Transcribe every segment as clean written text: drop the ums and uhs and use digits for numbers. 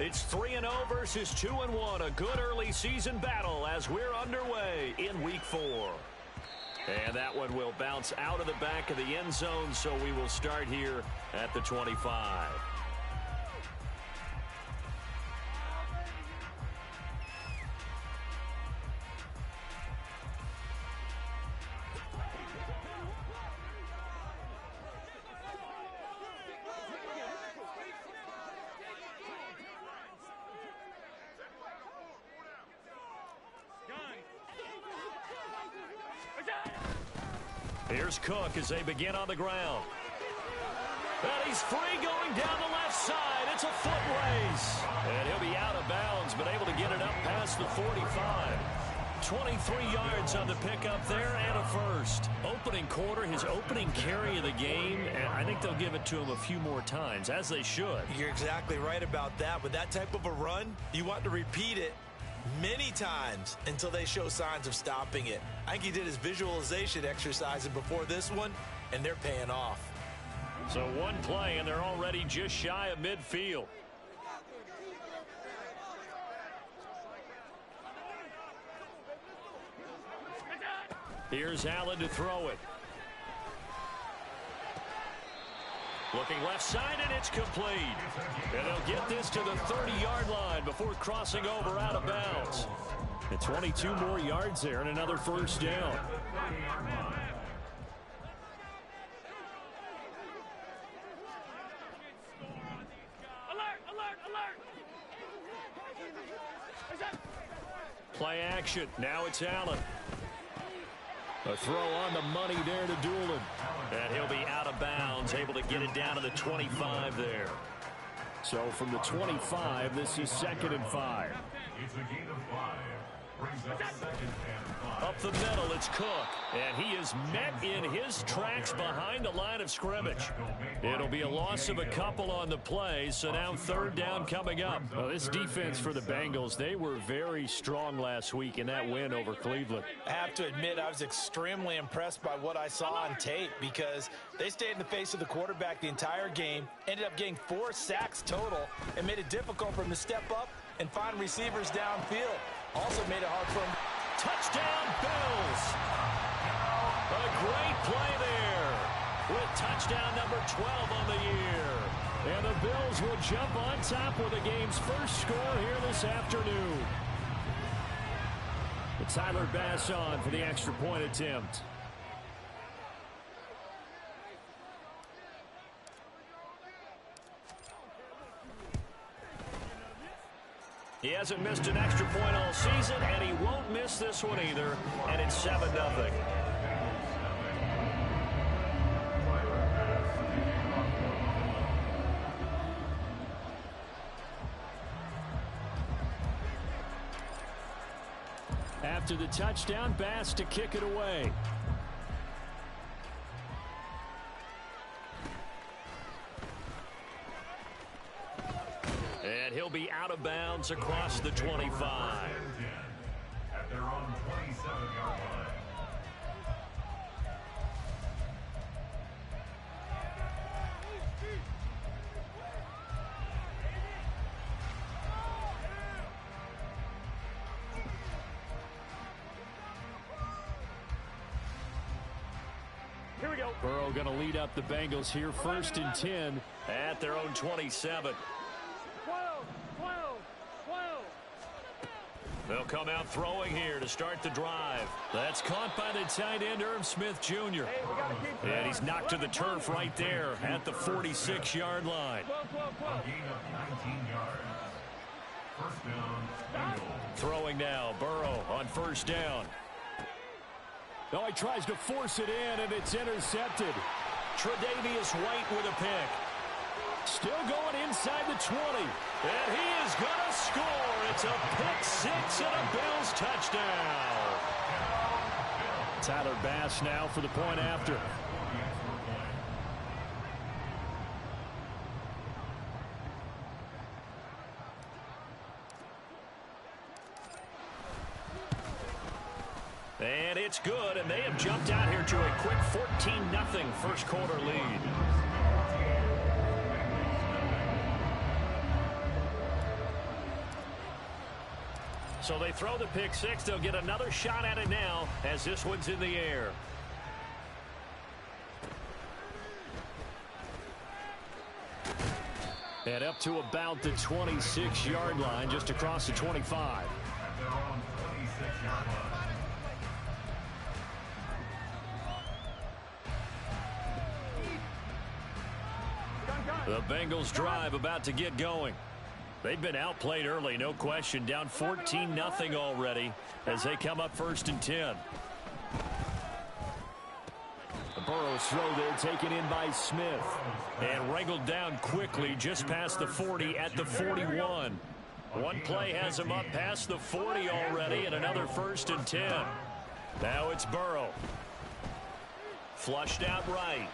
It's 3-0 versus 2-1. A good early season battle as we're underway in Week 4. And that one will bounce out of the back of the end zone, so we will start here at the 25. Here's Cook as they begin on the ground. And he's free going down the left side. It's a foot race. And he'll be out of bounds, but able to get it up past the 45. 23 yards on the pickup there and a first. Opening quarter, his opening carry of the game, and I think they'll give it to him a few more times, as they should. You're exactly right about that. With that type of a run, you want to repeat it many times until they show signs of stopping it. I think he did his visualization exercising before this one, and they're paying off. So one play, and they're already just shy of midfield. Here's Allen to throw it. Looking left side, and it's complete. And they'll get this to the 30-yard line before crossing over out of bounds. And 22 more yards there and another first down. Play action. Now it's Allen. A throw on the money there to Doolin. And he'll be out of bounds, able to get it down to the 25 there. So from the 25, this is 2nd and 5. It's a gain of 5. Brings up 2nd and 5. Up the middle, it's Cook. And he is met in his tracks behind the line of scrimmage. It'll be a loss of a couple on the play, so now 3rd down coming up. Well, this defense for the Bengals, they were very strong last week in that win over Cleveland. I have to admit, I was extremely impressed by what I saw on tape because they stayed in the face of the quarterback the entire game, ended up getting 4 sacks total, and made it difficult for him to step up and find receivers downfield. Also made it hard for him. Touchdown, Bills. A great play there with touchdown number 12 on the year. And the Bills will jump on top with the game's first score here this afternoon. It's Tyler Bass on for the extra point attempt. He hasn't missed an extra point all season, and he won't miss this one either, and it's 7-0. After the touchdown, Bass to kick it away. And he'll be out of bounds across the 25. At their own 27-yard line. Here we go. Burrow going to lead up the Bengals here, 1st and 10 at their own 27. They'll come out throwing here to start the drive. That's caught by the tight end, Irv Smith Jr. And he's knocked to the turf right there at the 46-yard line. A gain of 19 yards. First down, Bengals. Throwing now, Burrow on 1st down. Oh, he tries to force it in, and it's intercepted. Tre'Davious White with a pick. Still going inside the 20. And he is going to score. It's a pick 6 and a Bills touchdown. Tyler Bass now for the point after. And it's good, and they have jumped out here to a quick 14-0 first quarter lead. So they throw the pick six. They'll get another shot at it now as this one's in the air. And up to about the 26-yard line, just across the 25. At their own 26-yard line. The Bengals drive about to get going. They've been outplayed early, no question. Down 14-0 already as they come up 1st and 10. The Burrow's throw there taken in by Smith. And wrangled down quickly just past the 40 at the 41. One play has him up past the 40 already and another 1st and 10. Now it's Burrow. Flushed out right.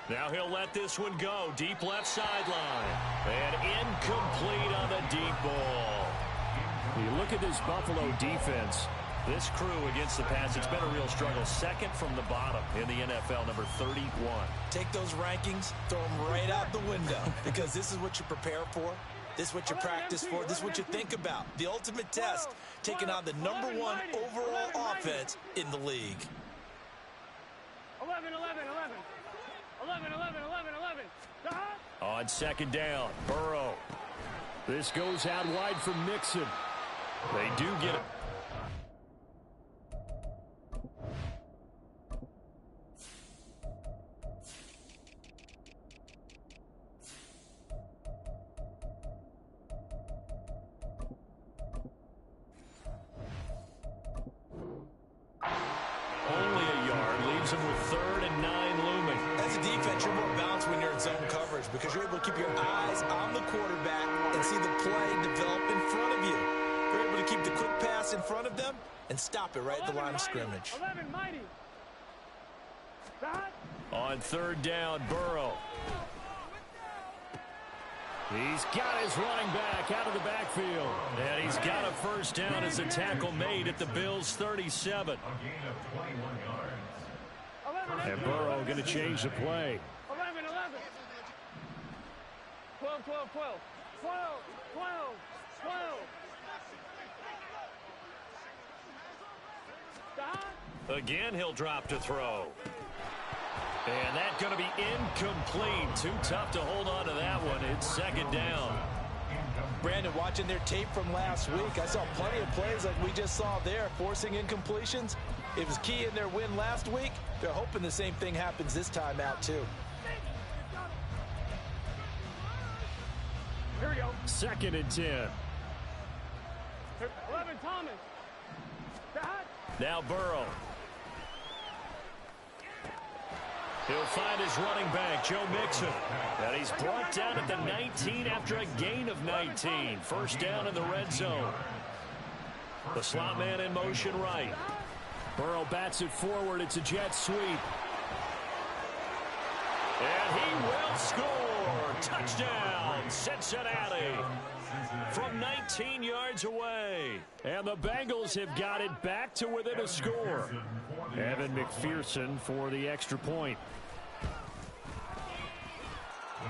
Now he'll let this one go. Deep left sideline. And incomplete on the deep ball. You look at this Buffalo defense. This crew against the pass, it's been a real struggle. Second from the bottom in the NFL, number 31. Take those rankings, throw them right out the window, because this is what you prepare for. This is what you practice for. This is what you think about. The ultimate test, taking on the number 1 overall offense in the league. 11. On 2nd down, Burrow. This goes out wide for Mixon. They do get it. Only a yard leaves him with 3rd and 9 looming. As a defense, you're more balanced when you're in zone coverage because you're able to keep your eyes on the quarterback and see the play develop in front of you. You're able to keep the quick pass in front of them and stop it right at the line of scrimmage. 11, mighty. On 3rd down, Burrow. He's got his running back out of the backfield. And he's got a 1st down as a tackle made at the Bills' 37. A gain of 21 yards. And Burrow going to change the play. 11. 12. Again, he'll drop to throw. And that's going to be incomplete. Too tough to hold on to that one. It's 2nd down. Brandon, watching their tape from last week, I saw plenty of plays like we just saw there, forcing incompletions. It was key in their win last week. They're hoping the same thing happens this time out, too. Here we go. 2nd and 10. 11, Thomas. Now Burrow. He'll find his running back, Joe Mixon. And he's brought down at the 19 after a gain of 19. 1st down in the red zone. The slot man in motion right. Burrow bats it forward. It's a jet sweep. And he will score. Touchdown, Cincinnati. From 19 yards away. And the Bengals have got it back to within a score. Evan McPherson for the extra point.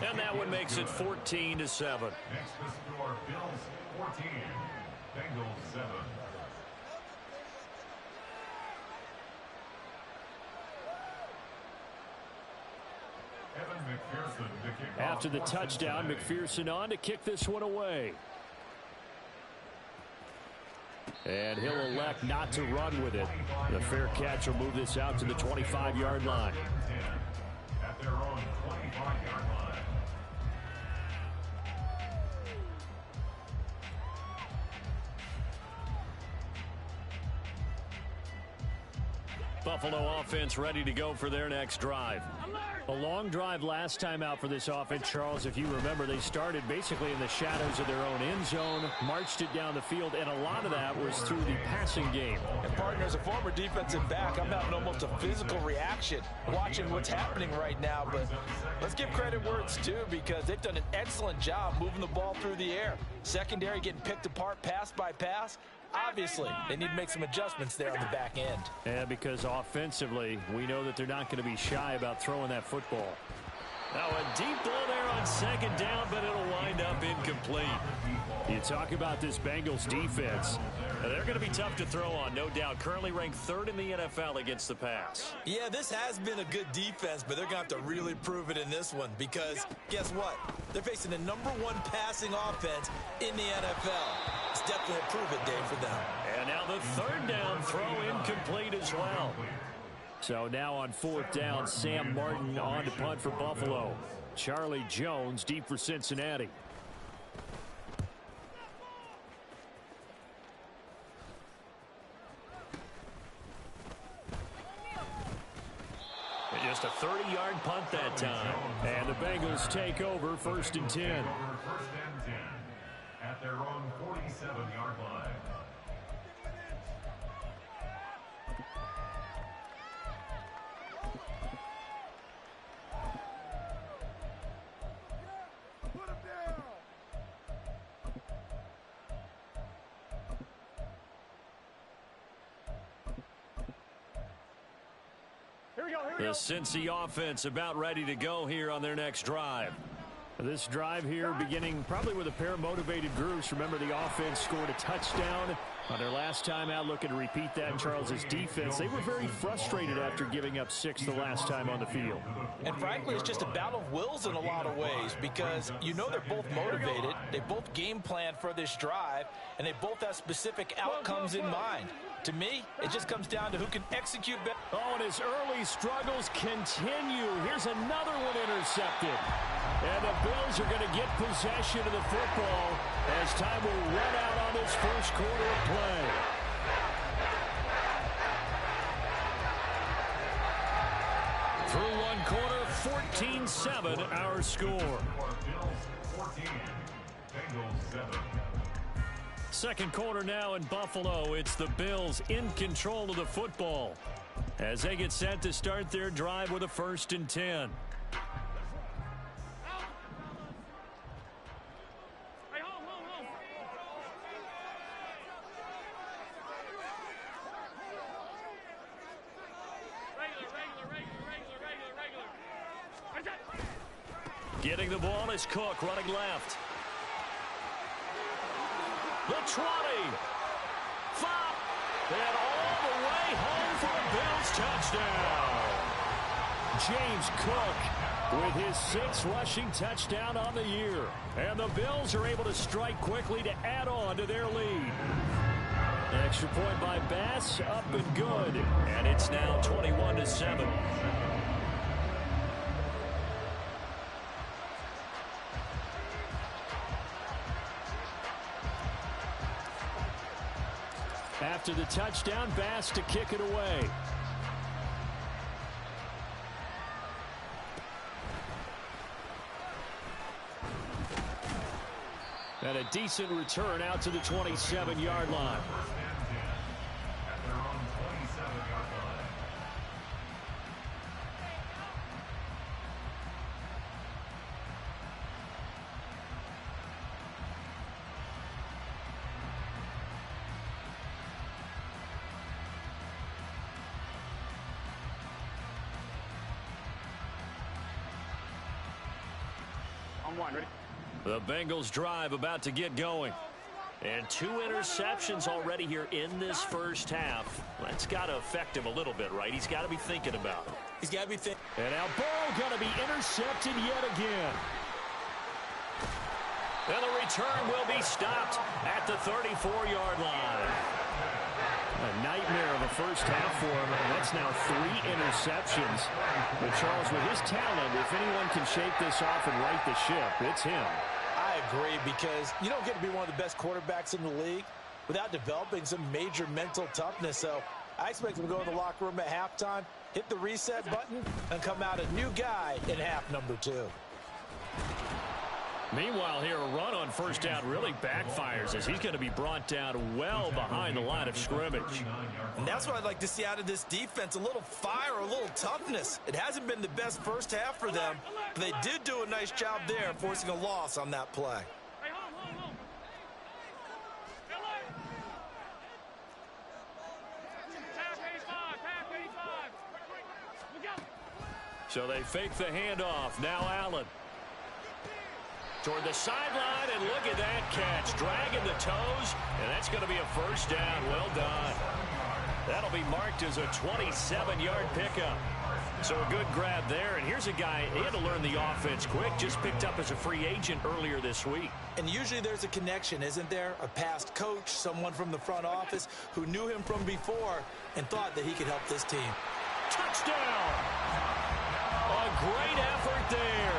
And that one makes it 14-7. Next to score, Bills 14, Bengals 7. Evan McPherson to kick off. After the touchdown, McPherson on to kick this one away. And he'll elect not to run with it. The fair catch will move this out to the 25-yard line. At their own 25-yard line. Buffalo offense ready to go for their next drive. A long drive last time out for this offense, Charles. If you remember, they started basically in the shadows of their own end zone, marched it down the field, and a lot of that was through the passing game. And partner, as a former defensive back, I'm having almost a physical reaction watching what's happening right now. But let's give credit where it's due, because they've done an excellent job moving the ball through the air. Secondary getting picked apart pass by pass. Obviously, they need to make some adjustments there on the back end. Yeah, because offensively, we know that they're not going to be shy about throwing that football. Now a deep ball there on 2nd down, but it'll wind up incomplete. You talk about this Bengals defense. They're going to be tough to throw on, no doubt. Currently ranked third in the NFL against the pass. Yeah, this has been a good defense, but they're going to have to really prove it in this one because guess what? They're facing the #1 passing offense in the NFL. It's definitely a prove-it day for them. And now the third down throw incomplete as well. So now on 4th down, Sam Martin on to punt for Buffalo. Charlie Jones deep for Cincinnati. Just a 30-yard punt that time. And the Bengals take over 1st and 10. First and 10 at their own 47-yard line. The Cincy offense about ready to go here on their next drive. This drive here beginning probably with a pair of motivated groups. Remember, the offense scored a touchdown on their last time out. Looking to repeat that in Charles's defense. They were very frustrated after giving up 6 the last time on the field. And frankly, it's just a battle of wills in a lot of ways because you know they're both motivated. They both game plan for this drive, and they both have specific outcomes in mind. To me, it just comes down to who can execute better. Oh, and his early struggles continue. Here's another one intercepted. And the Bills are going to get possession of the football as time will run out on this first quarter of play. Through one quarter, 14-7 our score. Bills 14, Bengals 7. Second quarter now in Buffalo. It's the Bills in control of the football as they get set to start their drive with a 1st and 10. Getting the ball is Cook running left. The 20. Fop. And all the way home for a Bills touchdown. James Cook with his 6th rushing touchdown on the year. And the Bills are able to strike quickly to add on to their lead. Extra point by Bass, up and good. And it's now 21-7. After the touchdown, Bass to kick it away. And a decent return out to the 27-yard line. First and 10 at their own 27-yard line. The Bengals drive about to get going. And 2 interceptions already here in this first half. That's got to affect him a little bit, right? He's got to be thinking about it. He's got to be thinking. And now Burrow going to be intercepted yet again. And the return will be stopped at the 34-yard line. A nightmare of a first half for him. And that's now 3 interceptions. But Charles, with his talent, if anyone can shake this off and right the ship, it's him. I agree because you don't get to be one of the best quarterbacks in the league without developing some major mental toughness. So I expect him to go in the locker room at halftime, hit the reset button, and come out a new guy in half number 2. Meanwhile, here, a run on first down really backfires as he's going to be brought down well behind the line of scrimmage. And that's what I'd like to see out of this defense, a little fire, a little toughness. It hasn't been the best first half for them, but they did do a nice job there, forcing a loss on that play. So they fake the handoff. Now Allen. toward the sideline, and look at that catch. Dragging the toes, and that's going to be a first down. Well done. That'll be marked as a 27-yard pickup. So a good grab there, and here's a guy, he had to learn the offense quick, just picked up as a free agent earlier this week. And usually there's a connection, isn't there? A past coach, someone from the front office who knew him from before and thought that he could help this team. Touchdown! A great effort there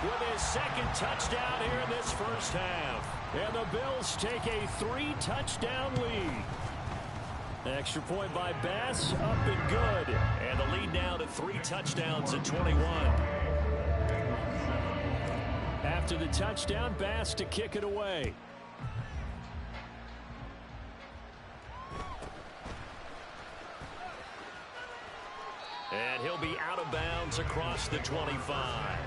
with his second touchdown here in this first half. And the Bills take a 3-touchdown lead. Extra point by Bass, up and good. And the lead now to 3 touchdowns at 21. After the touchdown, Bass to kick it away. And he'll be out of bounds across the 25.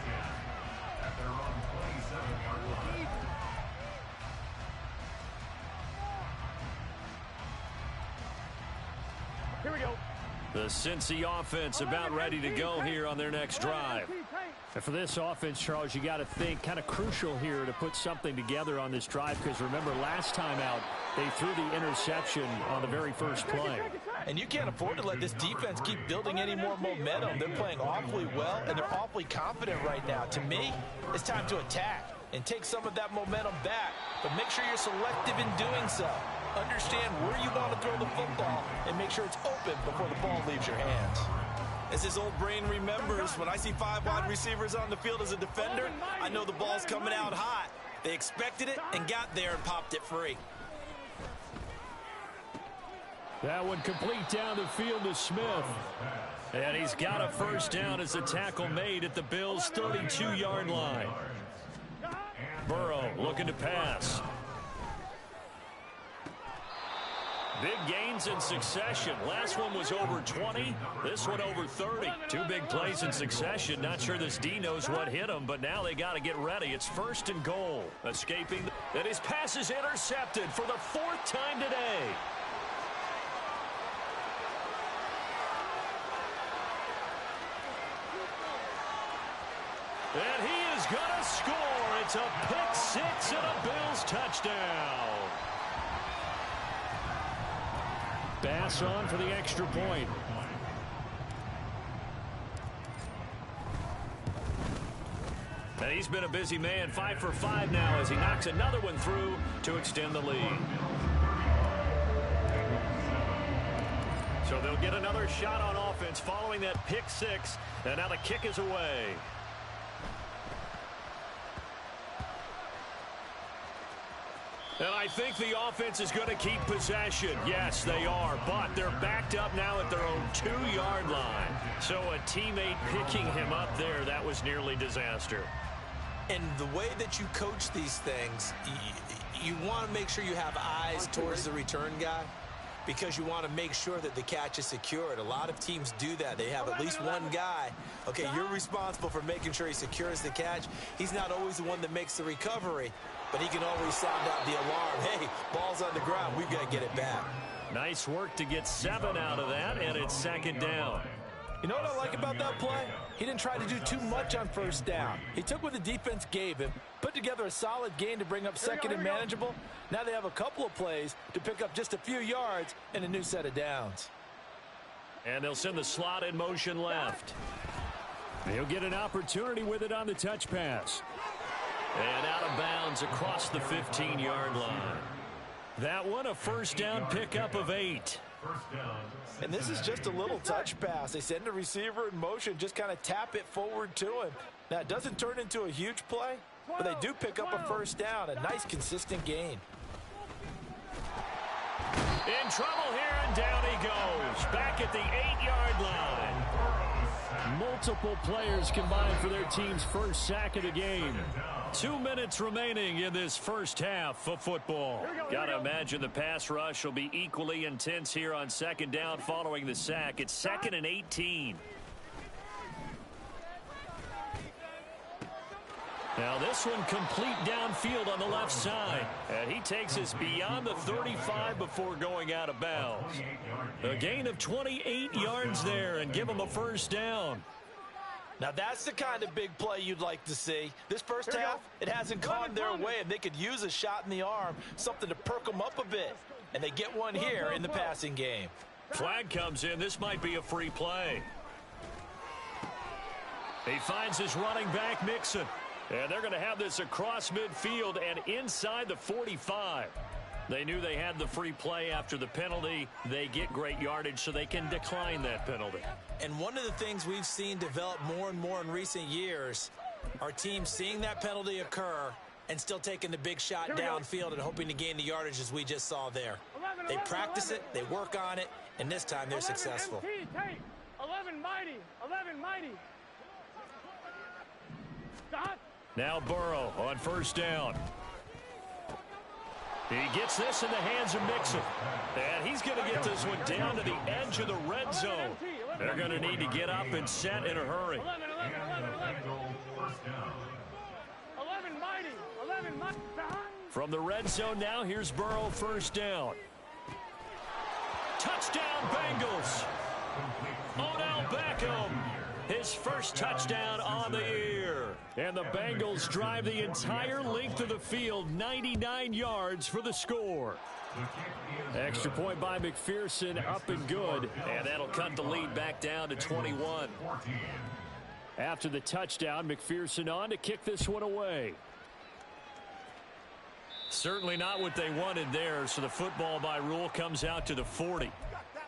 Here we go. The Cincy offense about ready to go here on their next drive. And for this offense, Charles, you got to think kind of crucial here to put something together on this drive, because remember last time out they threw the interception on the very first play. And you can't afford to let this defense keep building any more momentum. They're playing awfully well, and they're awfully confident right now. To me, it's time to attack and take some of that momentum back, but make sure you're selective in doing so. Understand where you want to throw the football and make sure it's open before the ball leaves your hands. As his old brain remembers, when I see 5 wide receivers on the field as a defender, I know the ball's coming out hot. They expected it and got there and popped it free. That one complete down the field to Smith. And he's got a first down as the tackle made at the Bills' 32-yard line. Burrow looking to pass. Big gains in succession. Last one was over 20. This one over 30. 2 big plays in succession. Not sure this D knows what hit him, but now they got to get ready. It's 1st and goal. Escaping. And his pass is intercepted for the 4th time today. And he is going to score. It's a pick 6 and a Bills touchdown. Bass on for the extra point. And he's been a busy man, 5 for 5 now as he knocks another one through to extend the lead. So they'll get another shot on offense following that pick 6, and now the kick is away. And I think the offense is going to keep possession. Yes, they are, but they're backed up now at their own 2-yard line. So a teammate picking him up there, that was nearly disaster. And the way that you coach these things, you want to make sure you have eyes towards the return guy, because you want to make sure that the catch is secured. A lot of teams do that. They have at least one guy. Okay, you're responsible for making sure he secures the catch. He's not always the one that makes the recovery, but he can always sound out the alarm. Hey, ball's on the ground. We've got to get it back. Nice work to get 7 out of that, and it's 2nd down. You know what I like about that play? He didn't try to do too much on 1st down. He took what the defense gave him, put together a solid gain to bring up 2nd and manageable. Now they have a couple of plays to pick up just a few yards and a new set of downs. And they'll send the slot in motion left. He'll get an opportunity with it on the touch pass. And out of bounds across the 15-yard line. That one a 1st down pickup of 8. And this is just a little touch pass. They send the receiver in motion, just kind of tap it forward to him. Now, it doesn't turn into a huge play, but they do pick up a 1st down, a nice, consistent gain. In trouble here, and down he goes. Back at the 8-yard line. Multiple players combined for their team's first sack of the game. 2 minutes remaining in this first half of football. Gotta imagine the pass rush will be equally intense here on 2nd down following the sack. It's 2nd and 18. Now this one complete downfield on the left side. And he takes us beyond the 35 before going out of bounds. A gain of 28 yards there and give him a 1st down. Now that's the kind of big play you'd like to see. This first half, it hasn't gone their way, and they could use a shot in the arm, something to perk them up a bit. And they get one here in the passing game. Flag comes in. This might be a free play. He finds his running back, Mixon. And they're going to have this across midfield and inside the 45. They knew they had the free play after the penalty. They get great yardage, so they can decline that penalty. And one of the things we've seen develop more and more in recent years, our team seeing that penalty occur and still taking the big shot downfield and hoping to gain the yardage as we just saw there. They practice it, they work on it, and this time they're successful. 11 mighty. Stop. Now Burrow on first down. He gets this in the hands of Mixon. And he's going to get this one down to the edge of the red zone. They're going to need to get up and set in a hurry. 11 mighty. From the red zone now, here's Burrow first down. Touchdown Bengals. Odell Beckham. His first touchdown on the year. And the Bengals drive the entire length of the field, 99 yards for the score. Extra point by McPherson, up and good. And that'll cut the lead back down to 21. After the touchdown, McPherson on to kick this one away. Certainly not what they wanted there, so the football by rule comes out to the 40.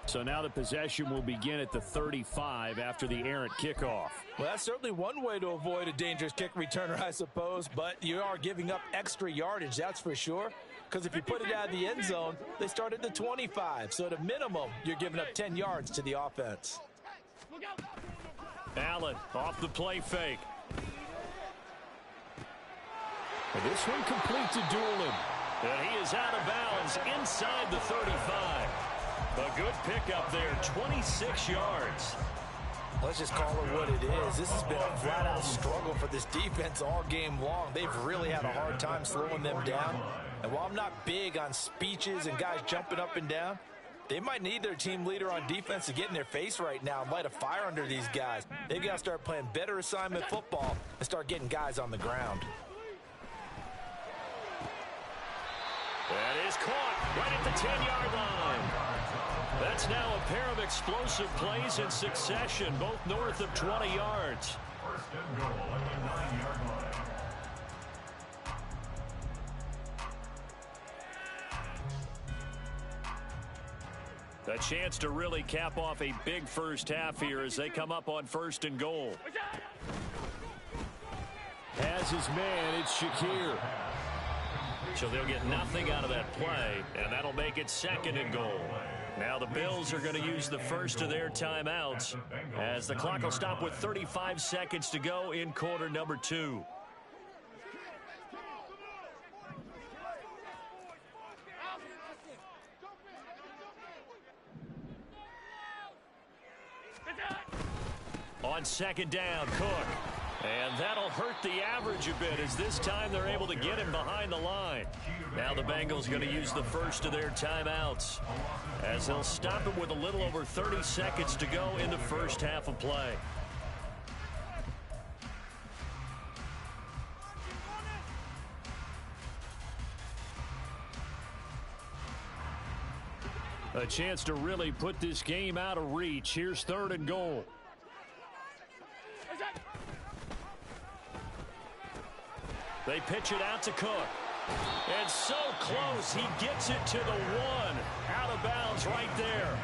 So now the possession will begin at the 35 after the errant kickoff. Well, that's certainly one way to avoid a dangerous kick returner, I suppose, but you are giving up extra yardage, that's for sure. Because if you put it out of the end zone, they start at the 25. So at a minimum, you're giving up 10 yards to the offense. Allen off the play fake. And this one complete to Doolin. And he is out of bounds inside the 35. A good pickup there, 26 yards. Let's just call it what it is. This has been a flat-out struggle for this defense all game long. They've really had a hard time slowing them down. And while I'm not big on speeches and guys jumping up and down, they might need their team leader on defense to get in their face right now and light a fire under these guys. They've got to start playing better assignment football and start getting guys on the ground. That is caught right at the 10-yard line. That's now a pair of explosive plays in succession, both north of 20 yards. First and goal at the 9-yard line. A chance to really cap off a big first half here as they come up on first and goal. Has his man, it's Shakir. So they'll get nothing out of that play, and that'll make it second and goal. Now the Bills are going to use the first of their timeouts as the clock will stop with 35 seconds to go in quarter number 2. On second down, Cook. And that'll hurt the average a bit as this time they're able to get him behind the line. Now the Bengals going to use the first of their timeouts as they'll stop him with a little over 30 seconds to go in the first half of play. A chance to really put this game out of reach. Here's third and goal. They pitch it out to Cook. And so close, he gets it to the 1. Out of bounds right there.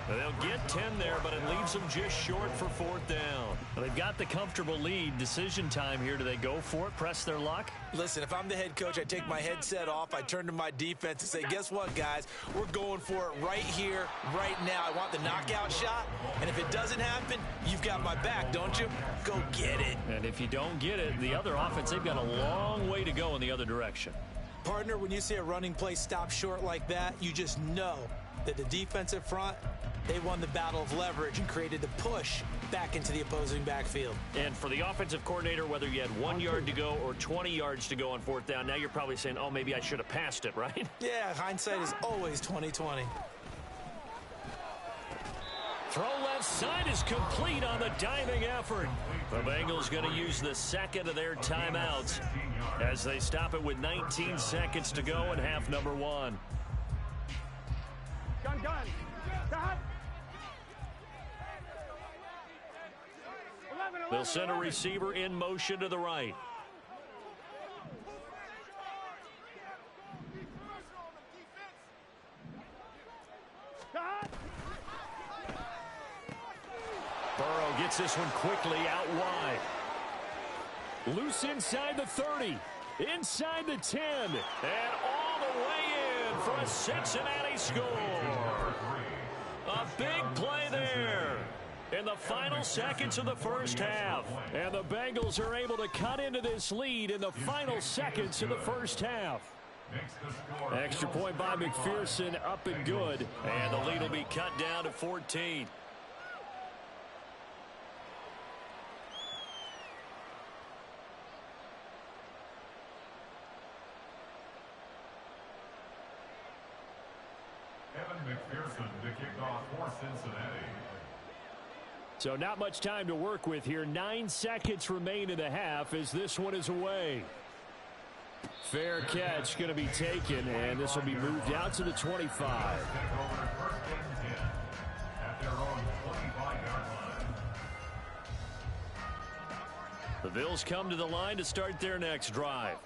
They'll get 10 there, but it leaves them just short for fourth down. Well, they've got the comfortable lead. Decision time here. Do they go for it, press their luck? Listen, if I'm the head coach, I take my headset off. I turn to my defense and say, guess what, guys? We're going for it right here, right now. I want the knockout shot, and if it doesn't happen, you've got my back, don't you? Go get it. And if you don't get it, the other offense, they've got a long way to go in the other direction. Partner, when you see a running play stop short like that, you just know that the defensive front, they won the battle of leverage and created the push back into the opposing backfield. And for the offensive coordinator, whether you had 1 yard to go or 20 yards to go on fourth down, now you're probably saying, oh, maybe I should have passed it, right? Yeah, hindsight is always 20/20. Throw left left side is complete on the diving effort. The Bengals going to use the second of their timeouts as they stop it with 19 seconds to go in half number one. Gun. Stop. 11. They'll send a receiver in motion to the right. Stop. Burrow gets this one quickly out wide. Loose inside the 30. Inside the 10. And all the way in for a Cincinnati score. A big play there in the final seconds of the first half. And the Bengals are able to cut into this lead in the final seconds of the first half. Extra point by McPherson, up and good. And the lead will be cut down to 14. Evan McPherson to kick off for Cincinnati. So not much time to work with here. 9 seconds remain in the half as this one is away. Fair catch going to be taken, and this will be moved out to the 25. The Bills come to the line to start their next drive.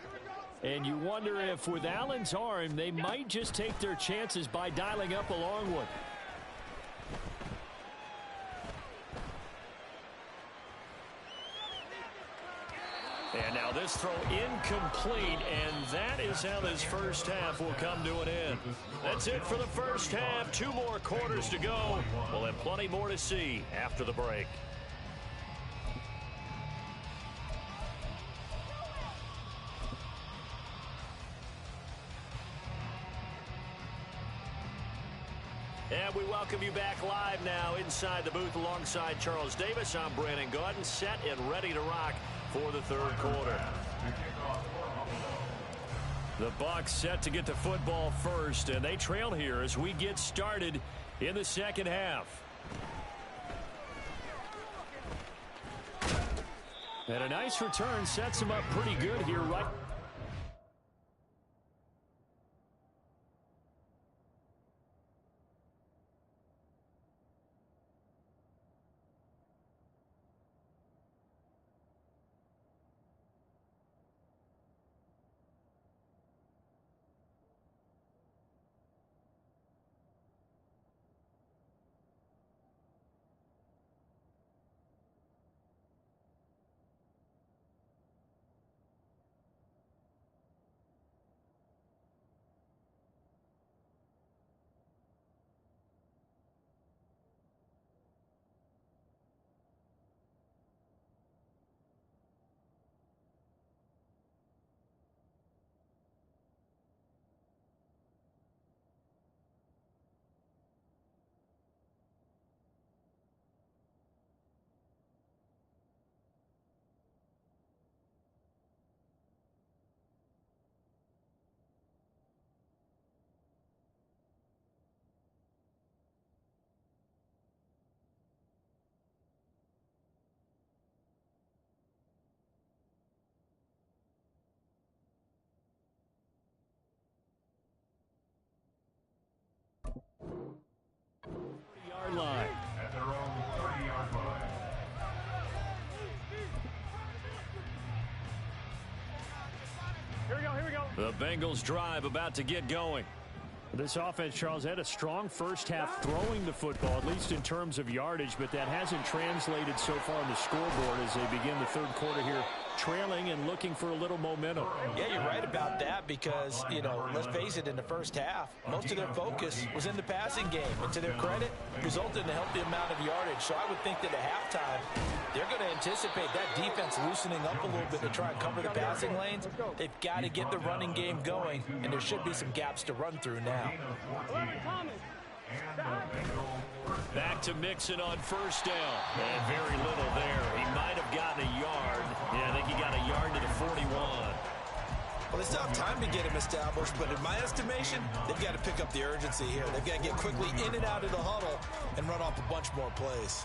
And you wonder if with Allen's arm, they might just take their chances by dialing up a long one. And now this throw incomplete, and that is how this first half will come to an end. That's it for the first half. 2 more quarters to go. We'll have plenty more to see after the break. And we welcome you back live now inside the booth alongside Charles Davis. I'm Brandon Gaudin, set and ready to rock for the third quarter. The Bucs set to get the football first, and they trail here as we get started in the second half. And a nice return sets them up pretty good here, right? Line. At their own 30-yard line. Here we go. The Bengals drive about to get going. This offense, Charles, had a strong first half throwing the football, at least in terms of yardage, but that hasn't translated so far on the scoreboard as they begin the third quarter here, trailing and looking for a little momentum. Yeah, you're right about that because, let's face it, in the first half, most of their focus was in the passing game. And to their credit, resulted in a healthy amount of yardage. So I would think that at halftime, they're going to anticipate that defense loosening up a little bit to try and cover the passing lanes. They've got to get the running game going, and there should be some gaps to run through now. 11, Thomas. Back to Mixon on first down. And very little there. He might have gotten a yard. Yeah, I think he got a yard to the 41. Well, they still have time to get him established, but in my estimation, they've got to pick up the urgency here. They've got to get quickly in and out of the huddle and run off a bunch more plays.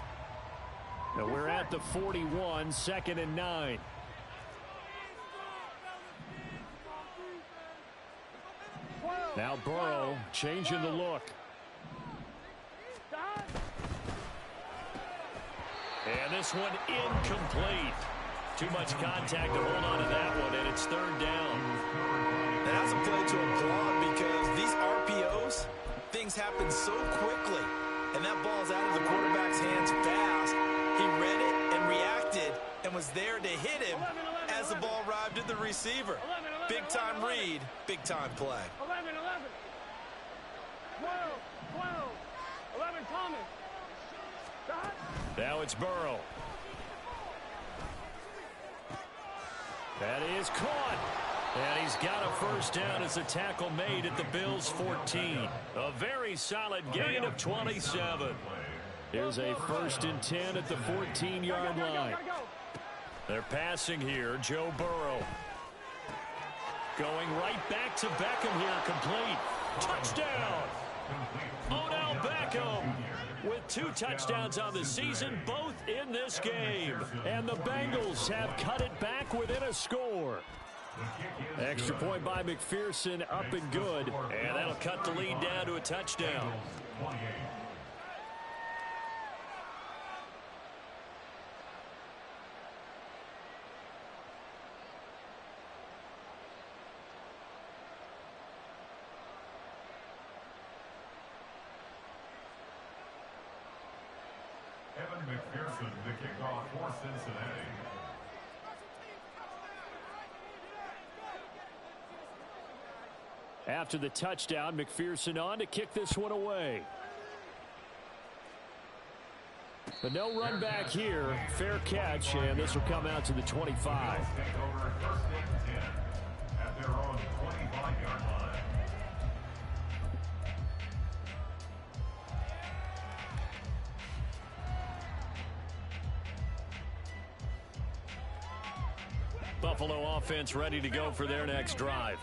Now we're at the 41, 2nd and 9. Now Burrow changing the look. And this one incomplete. Too much contact to hold on to that one, and it's 3rd down. That's a play to applaud because these RPOs, things happen so quickly. And that ball's out of the quarterback's hands fast. He read it and reacted and was there to hit him as the ball arrived at the receiver. Big-time read, big-time play. 11, 12, 11, Thomas. Now it's Burrow. That is caught. And he's got a first down as a tackle made at the Bills' 14. A very solid gain of 27. Here's a 1st and 10 at the 14-yard line. They're passing here. Joe Burrow. Going right back to Beckham here, complete. Touchdown! Odell Beckham with 2 touchdowns on the season, both in this game. And the Bengals have cut it back within a score. Extra point by McPherson, up and good. And that'll cut the lead down to a touchdown. Evan McPherson, the kickoff for Cincinnati. After the touchdown, McPherson on to kick this one away. But no run back here. Fair catch, and this will come out to the 25. Take over 1st and 10 at their own 25-yard line. Buffalo offense ready to go for their next drive.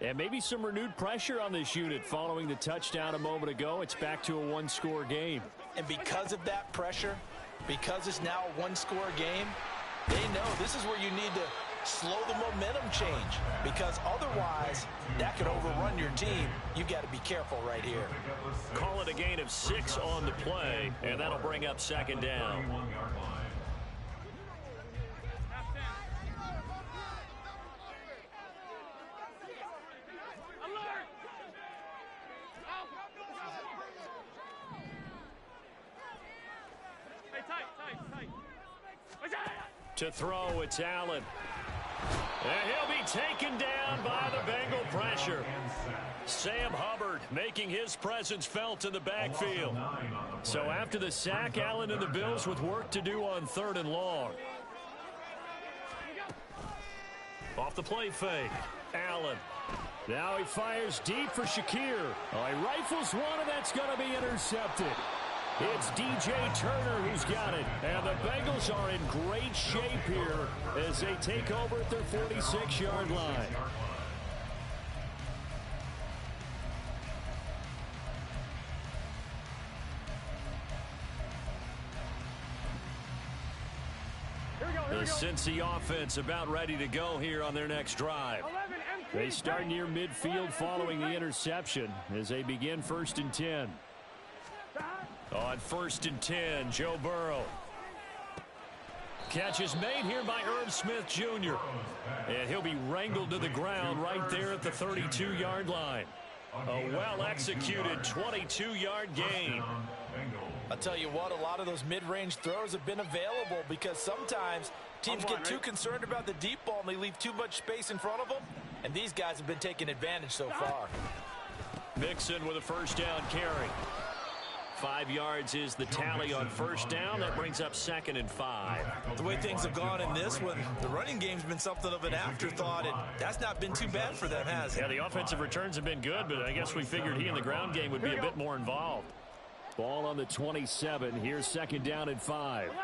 And maybe some renewed pressure on this unit following the touchdown a moment ago. It's back to a 1-score game. And because of that pressure, because it's now a 1-score game, they know this is where you need to slow the momentum change, because otherwise that could overrun your team. You got to be careful right here. Call it a gain of 6 on the play, and that'll bring up 2nd down. To throw, it's Allen. And he'll be taken down by the Bengal pressure. Sam Hubbard making his presence felt in the backfield. So after the sack, Allen and the Bills with work to do on 3rd and long. Off the play fake, Allen. Now he fires deep for Shakir. Oh, he rifles one, and that's going to be intercepted. It's DJ Turner who's got it. And the Bengals are in great shape here as they take over at their 46-yard line. The Cincy offense about ready to go here on their next drive. They start near midfield following the interception as they begin 1st and 10. On 1st and 10, Joe Burrow. Catch is made here by Irv Smith Jr. And he'll be wrangled to the ground right there at the 32-yard line. A well-executed 22-yard gain. I'll tell you what, a lot of those mid-range throws have been available because sometimes teams get too concerned about the deep ball and they leave too much space in front of them. And these guys have been taking advantage so far. Mixon with a 1st down carry. 5 yards is the tally on 1st down. That brings up 2nd and 5. The way things have gone in this one, the running game's been something of an afterthought, and that's not been too bad for them, has it? Yeah, the offensive returns have been good, but I guess we figured he in the ground game would be a bit more involved. Ball on the 27. Here's 2nd down and 5. 11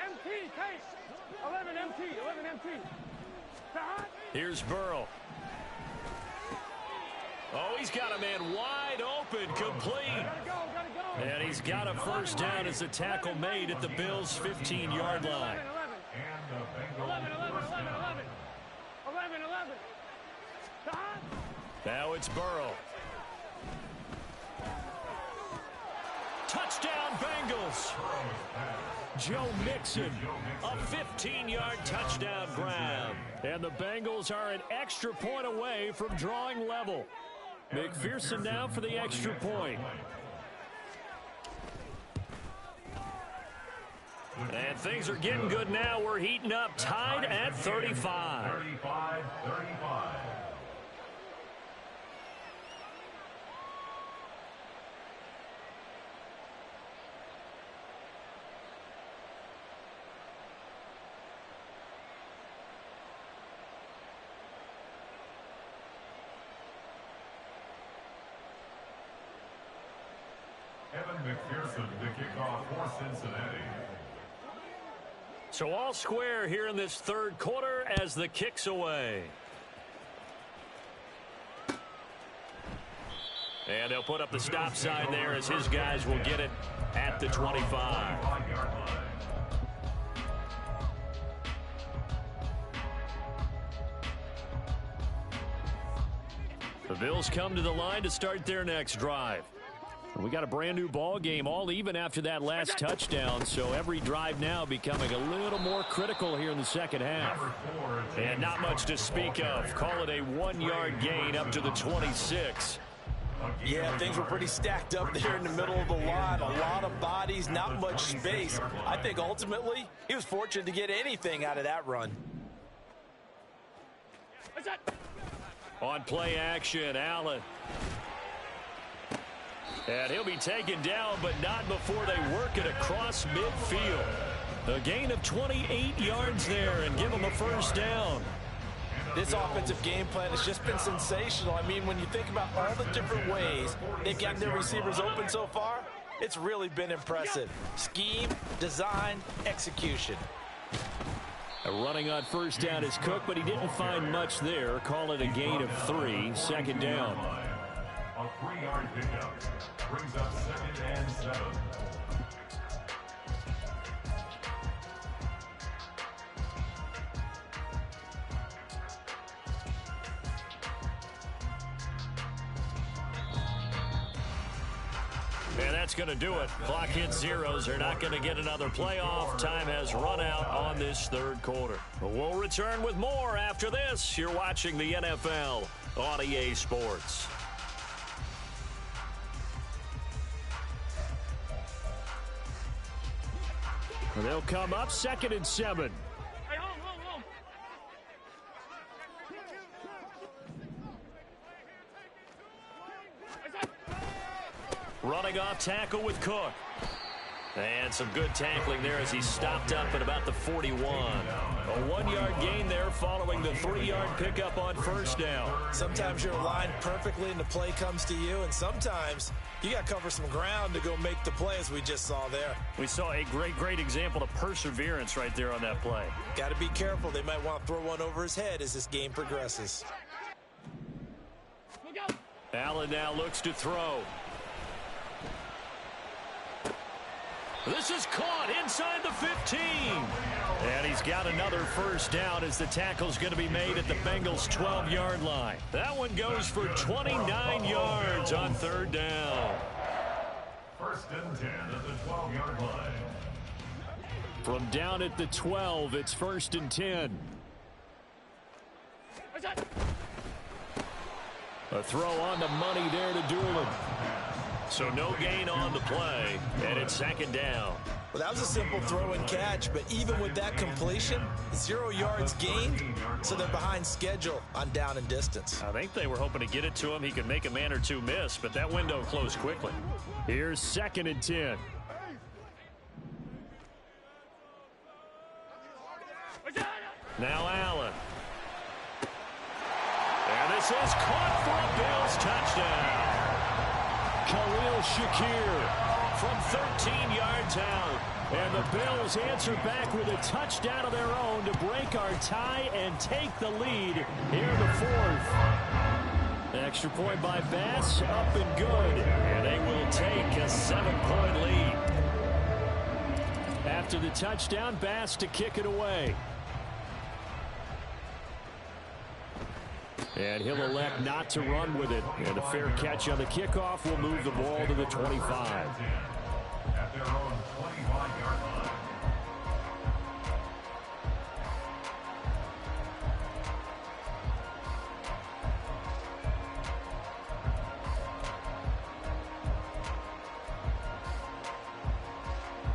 MT, Kate. 11 MT. Here's Burrow. Oh, he's got a man wide open, complete. And he's got a first down as a tackle made at the Bills' 15-yard line. Now it's Burrow. Touchdown, Bengals. Joe Mixon, a 15-yard touchdown grab. And the Bengals are an extra point away from drawing level. McPherson now for the extra point. And things are getting good now. We're heating up, tied at 35. 35-35. Evan McPherson to kick off for Cincinnati. So all square here in this third quarter as the kick's away. And they'll put up the stop sign there as his guys will get it at the 25. The Bills come to the line to start their next drive. We got a brand new ball game, all even after that last touchdown, so every drive now becoming a little more critical here in the second half. And not much to speak of. Call it a 1-yard gain up to the 26. Yeah, things were pretty stacked up there in the middle of the line. A lot of bodies, not much space. I think ultimately he was fortunate to get anything out of that run. On play action, Allen. And he'll be taken down, but not before they work it across midfield. A gain of 28 yards there and give them a first down. This offensive game plan has just been sensational. I mean, when you think about all the different ways they've gotten their receivers open so far, it's really been impressive. Scheme, design, execution. Running on first down is Cook, but he didn't find much there. Call it a gain of 3, second down. A 3-yard pickup brings up 2nd and 7. And that's going to do it. Clock hits zeros. They're not going to get another playoff. Time has run out on this third quarter. We'll return with more after this. You're watching the NFL on EA Sports. They'll come up 2nd and 7. Hey, home. Running off tackle with Cook. And some good tackling there as he stopped up at about the 41. A 1-yard gain there following the 3-yard pickup on first down. Sometimes you're aligned perfectly and the play comes to you, and sometimes you got to cover some ground to go make the play, as we just saw there. We saw a great example of perseverance right there on that play. Got to be careful. They might want to throw one over his head as this game progresses. Allen now looks to throw. This is caught inside the 15. And he's got another first down as the tackle's going to be made at the Bengals' 12-yard line. That one goes for 29 yards on third down. 1st and 10 at the 12-yard line. From down at the 12, it's 1st and 10. A throw on the money there to Doolin. So no gain on the play, and it's 2nd down. Well, that was a simple throw and catch, but even with that completion, 0 yards gained, so they're behind schedule on down and distance. I think they were hoping to get it to him. He could make a man or two miss, but that window closed quickly. Here's 2nd and 10. Now Allen. And this is caught for a Bills touchdown. Khalil Shakir from 13 yards out. And the Bills answer back with a touchdown of their own to break our tie and take the lead here in the fourth. Extra point by Bass, up and good. And they will take a 7-point lead. After the touchdown, Bass to kick it away. And he'll elect not to run with it. And a fair catch on the kickoff will move the ball to the 25. At their own 25-yard line.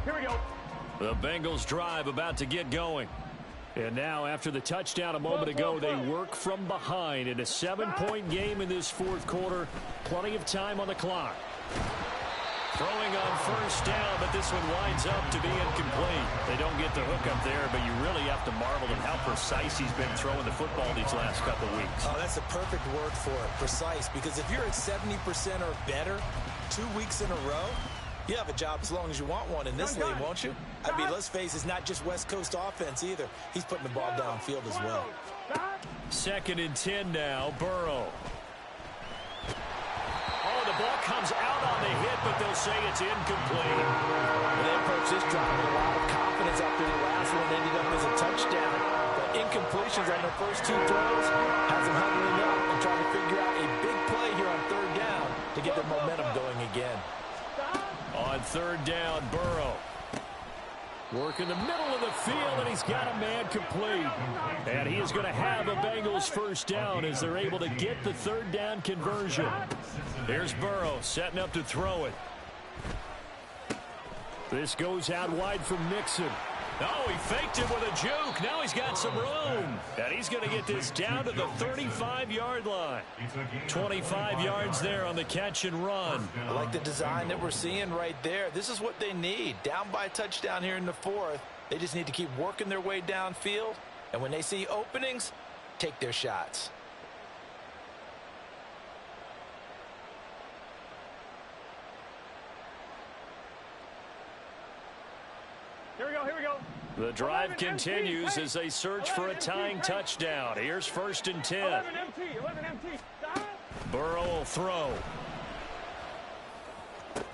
Here we go. The Bengals drive about to get going. And now, after the touchdown a moment ago, they work from behind in a 7-point game in this fourth quarter. Plenty of time on the clock. Throwing on first down, but this one winds up to be incomplete. They don't get the hook up there, but you really have to marvel at how precise he's been throwing the football these last couple of weeks. Oh, that's a perfect word for it, precise, because if you're at 70% or better 2 weeks in a row, you have a job as long as you want one in this league, won't you? I mean, let's face it, it's not just West Coast offense either. He's putting the ball downfield as well. 2nd and 10 now, Burrow. Oh, the ball comes out on the hit, but they'll say it's incomplete. They approached this drive with a lot of confidence after the last one ended up as a touchdown. But incompletions on their first 2 throws has them huddling up and trying to figure out a big play here on 3rd down to get their momentum going again. On 3rd down, Burrow. Work in the middle of the field, and he's got a man complete. And he is going to have a Bengals first down as they're able to get the 3rd down conversion. Here's Burrow setting up to throw it. This goes out wide from Mixon. Oh, he faked it with a juke. Now he's got some room. And he's going to get this down to the 35-yard line. 25 yards there on the catch and run. I like the design that we're seeing right there. This is what they need. Down by a touchdown here in the 4th. They just need to keep working their way downfield. And when they see openings, take their shots. Here we go, here we go. The drive continues as they search for a tying touchdown. Here's 1st and 10. 11 MT, 11 MT. Stop. Burrow will throw. And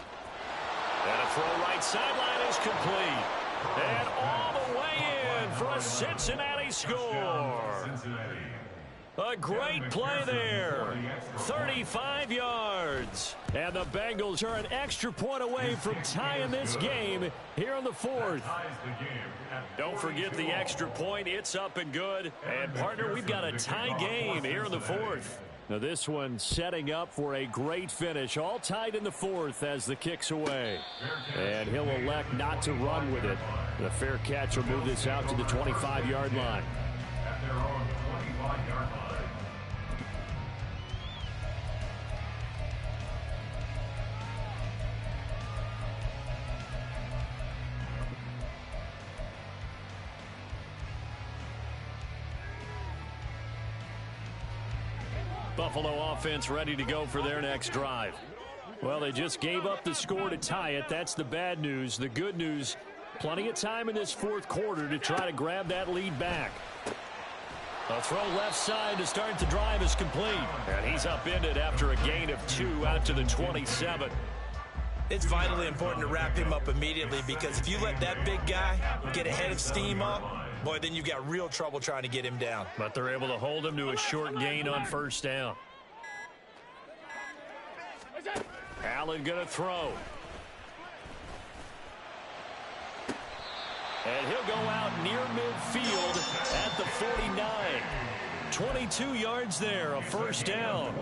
a throw right sideline is complete. And all the way in for a Cincinnati score. Cincinnati. A great play there. 35 yards. And the Bengals are an extra point away from tying this game here in the 4th. Don't forget the extra point. It's up and good. And, partner, we've got a tie game here in the 4th. Now this one setting up for a great finish. All tied in the 4th as the kick's away. And he'll elect not to run with it. The fair catch will move this out to the 25-yard line. At their own 25-yard line. Buffalo offense ready to go for their next drive. Well, they just gave up the score to tie it. That's the bad news. The good news, plenty of time in this 4th quarter to try to grab that lead back. A throw left side to start the drive is complete. And he's upended after a gain of 2 out to the 27. It's vitally important to wrap him up immediately, because if you let that big guy get ahead of steam up, boy, then you've got real trouble trying to get him down. But they're able to hold him to a short gain on 1st down. Allen going to throw. And he'll go out near midfield at the 49. 22 yards there, a 1st down.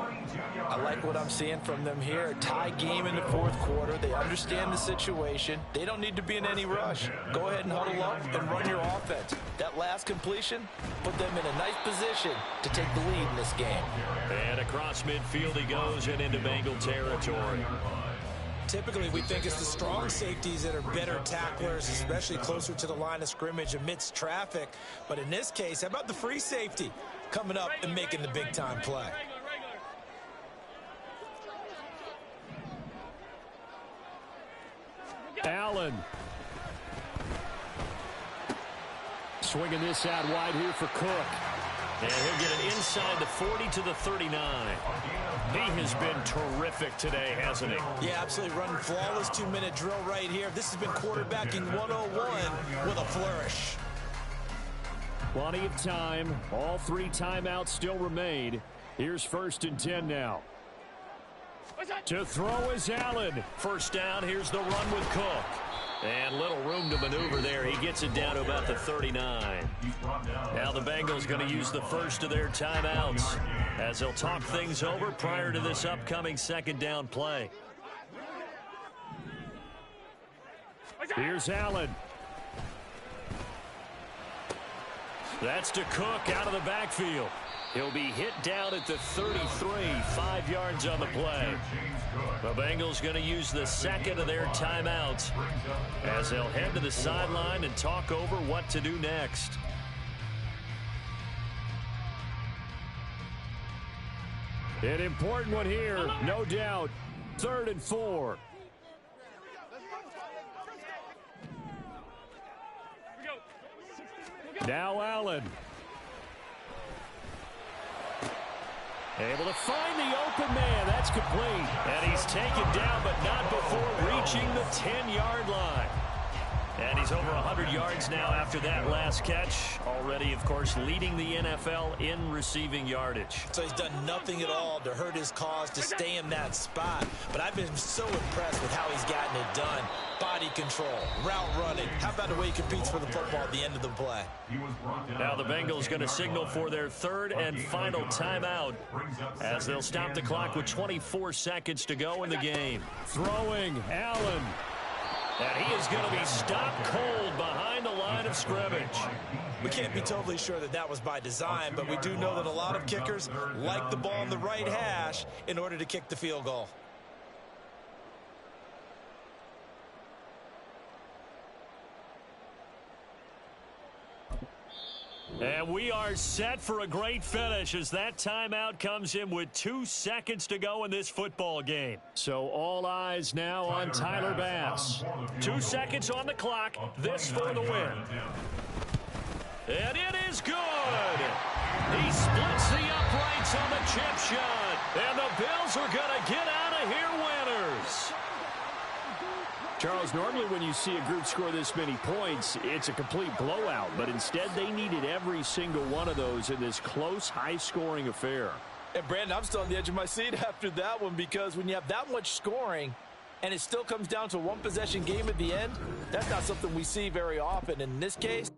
I like what I'm seeing from them here. A tie game in the 4th quarter. They understand the situation. They don't need to be in any rush. Go ahead and huddle up and run your offense. That last completion put them in a nice position to take the lead in this game. And across midfield he goes and into Bengal territory. Typically, we think it's the strong safeties that are better tacklers, especially closer to the line of scrimmage amidst traffic. But in this case, how about the free safety coming up and making the big-time play? Allen. Swinging this out wide here for Cook. And he'll get it inside the 40 to the 39. He has been terrific today, hasn't he? Yeah, absolutely. Running flawless 2-minute drill right here. This has been quarterbacking 101 with a flourish. Plenty of time. All 3 timeouts still remain. Here's 1st and 10 now. To throw is Allen. First down, here's the run with Cook. And little room to maneuver there. He gets it down to about the 39. Now the Bengals going to use the first of their timeouts as they'll talk things over prior to this upcoming 2nd down play. Here's Allen. That's to Cook out of the backfield. He'll be hit down at the 33, 5 yards on the play. The Bengals going to use the 2nd of their timeouts as they'll head to the sideline and talk over what to do next. An important one here, no doubt. 3rd and 4. Now Allen. Able to find the open man. That's complete. And he's taken down, but not before reaching the 10-yard line. And he's over 100 yards now after that last catch. Already, of course, leading the NFL in receiving yardage. So he's done nothing at all to hurt his cause, to stay in that spot. But I've been so impressed with how he's gotten it done. Body control, route running. How about the way he competes for the football at the end of the play? Now the Bengals going to signal for their 3rd and final timeout as they'll stop the clock with 24 seconds to go in the game. Throwing, Allen. And he is going to be stopped cold behind the line of scrimmage. We can't be totally sure that that was by design, but we do know that a lot of kickers like the ball in the right hash in order to kick the field goal. And we are set for a great finish as that timeout comes in with 2 seconds to go in this football game. So all eyes now on Tyler Bass. 2 seconds on the clock. This for the win. And it is good. He splits the uprights on the chip shot. And the Bills are going to get out of here winners. Charles, normally when you see a group score this many points, it's a complete blowout. But instead, they needed every single one of those in this close, high-scoring affair. And, Brandon, I'm still on the edge of my seat after that one because when you have that much scoring and it still comes down to a one-possession game at the end, that's not something we see very often. In this case,